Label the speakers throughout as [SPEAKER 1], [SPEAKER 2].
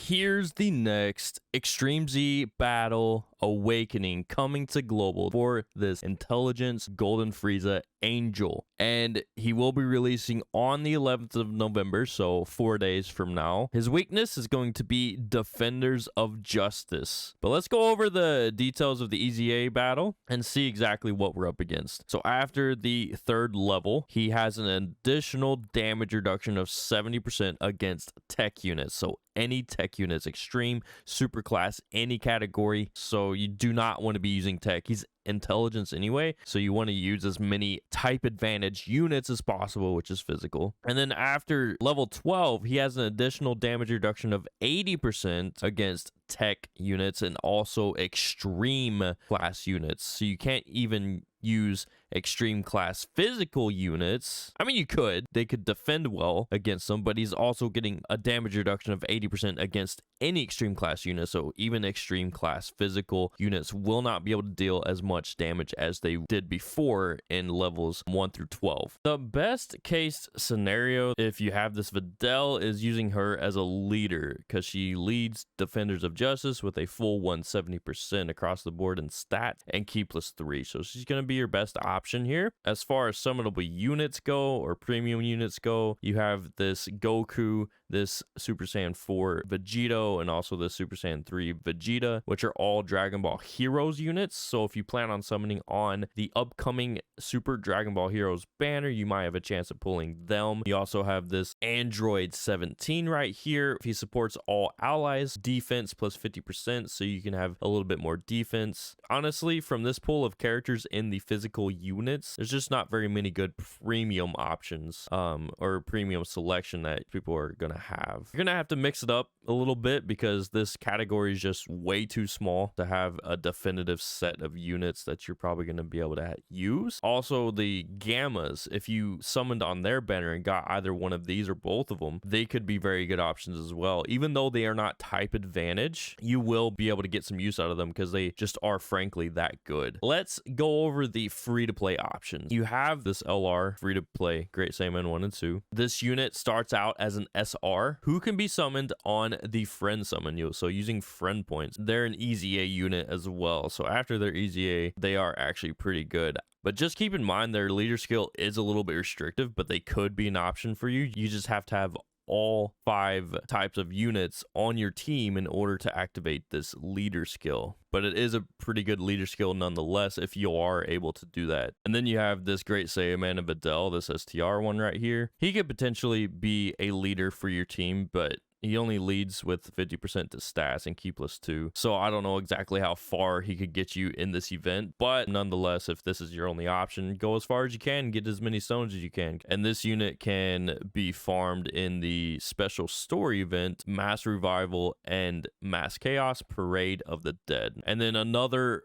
[SPEAKER 1] Here's the next Extreme Z Battle Awakening coming to global for this Intelligence Golden Frieza Angel. And he will be releasing on the 11th of November, so 4 days from now. His weakness is going to be Defenders of Justice. But let's go over the details of the EZA battle and see exactly what we're up against. So after the 3rd level, he has an additional damage reduction of 70% against tech units. So any tech units, extreme, super class, any category. So you do not want to be using tech. He's intelligence anyway, so you want to use as many type advantage units as possible, which is physical. And then after level 12, he has an additional damage reduction of 80% against tech units and also extreme class units. So you can't even use extreme class physical units. I mean, you could. They could defend well against them, but he's also getting a damage reduction of 80% against any extreme class unit. So even extreme class physical units will not be able to deal as much damage as they did before in levels 1 through 12. The best case scenario, if you have this Videl, is using her as a leader because she leads Defenders of Justice with a full 170% across the board in stat and key +3. So she's going to be your best option here. As far as summonable units go or premium units go, you have this Goku, this Super Saiyan 4 Vegito, and also the Super Saiyan 3 Vegeta, which are all Dragon Ball Heroes units. So if you plan on summoning on the upcoming Super Dragon Ball Heroes banner, you might have a chance of pulling them. You also have this Android 17 right here. He supports all allies, defense +50%, so you can have a little bit more defense. Honestly, from this pool of characters in the physical units, there's just not very many good premium options or premium selection that people are gonna have. You're gonna have to mix it up a little bit because this category is just way too small to have a definitive set of units that you're probably going to be able to use. Also, the Gammas, if you summoned on their banner and got either one of these or both of them, they could be very good options as well. Even though they are not type advantage, you will be able to get some use out of them because they just are frankly that good. Let's go over the free-to-play options. You have this LR free-to-play Great Saiyaman 1 and 2. This unit starts out as an SR who can be summoned on the friend summon. So using friend points, they're an EZA unit as well. So after their EZA, they are actually pretty good. But just keep in mind their leader skill is a little bit restrictive, but they could be an option for you. You just have to have all 5 types of units on your team in order to activate this leader skill. But it is a pretty good leader skill nonetheless if you are able to do that. And then you have this Great Saiyaman and Videl, this STR one right here. He could potentially be a leader for your team, but he only leads with 50% to stats and key +2. So I don't know exactly how far he could get you in this event. But nonetheless, if this is your only option, go as far as you can, get as many stones as you can. And this unit can be farmed in the special story event, Mass Revival and Mass Chaos Parade of the Dead. And then another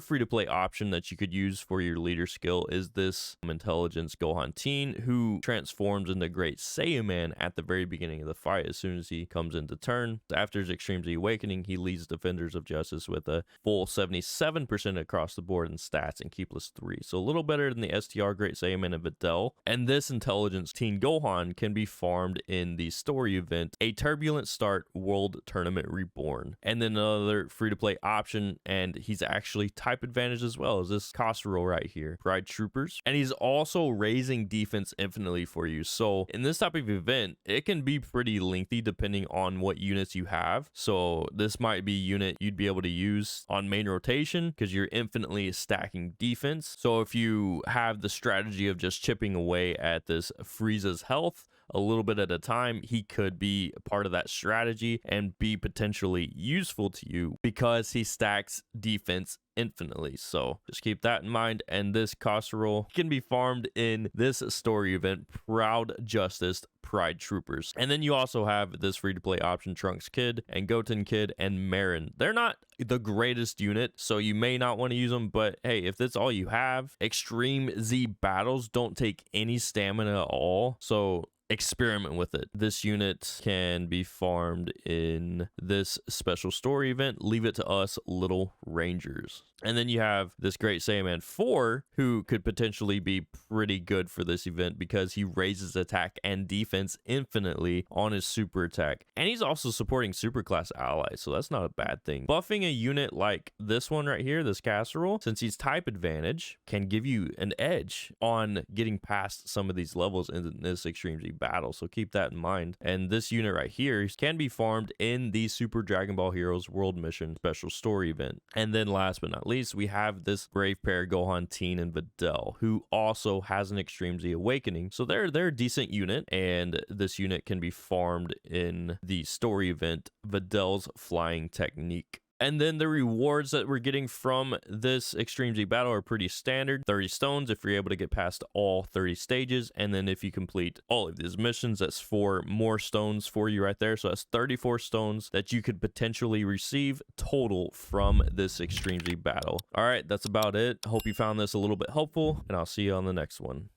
[SPEAKER 1] free-to-play option that you could use for your leader skill is this Intelligence Gohan Teen, who transforms into Great Saiyaman at the very beginning of the fight as soon as he comes into turn. After his Extreme Z Awakening, he leads Defenders of Justice with a full 77% across the board in stats and key +3. So a little better than the STR Great Saiyaman and Videl. And this Intelligence Teen Gohan can be farmed in the story event, A Turbulent Start World Tournament Reborn. And then another free-to-play option, and he's actually type advantage as well, is this Khosrow right here, Pride Troopers. And he's also raising defense infinitely for you. So in this type of event, it can be pretty lengthy depending on what units you have. So this might be a unit you'd be able to use on main rotation because you're infinitely stacking defense. So if you have the strategy of just chipping away at this Frieza's health a little bit at a time, he could be a part of that strategy and be potentially useful to you because he stacks defense infinitely. So just keep that in mind. And this Khosrow can be farmed in this story event, Proud Justice Pride Troopers. And then you also have this free-to-play option, Trunks Kid and Goten Kid and Marin. They're not the greatest unit, so you may not want to use them, but hey, if that's all you have, Extreme Z battles don't take any stamina at all. So experiment with it. This unit can be farmed in this special story event. Leave it to us, little rangers. And then you have this Great Saiyaman 4, who could potentially be pretty good for this event because he raises attack and defense infinitely on his super attack. And he's also supporting superclass allies, so that's not a bad thing. Buffing a unit like this one right here, this casserole, since he's type advantage, can give you an edge on getting past some of these levels in this Extreme Z battle, so keep that in mind. And this unit right here can be farmed in the Super Dragon Ball Heroes World Mission special story event. And then last but not least, we have this brave pair, Gohan Teen and Videl, who also has an Extreme Z Awakening. So they're a decent unit, and this unit can be farmed in the story event, Videl's Flying Technique. And then the rewards that we're getting from this Extreme Z battle are pretty standard. 30 stones if you're able to get past all 30 stages. And then if you complete all of these missions, that's 4 more stones for you right there. So that's 34 stones that you could potentially receive total from this Extreme Z battle. All right, that's about it. Hope you found this a little bit helpful, and I'll see you on the next one.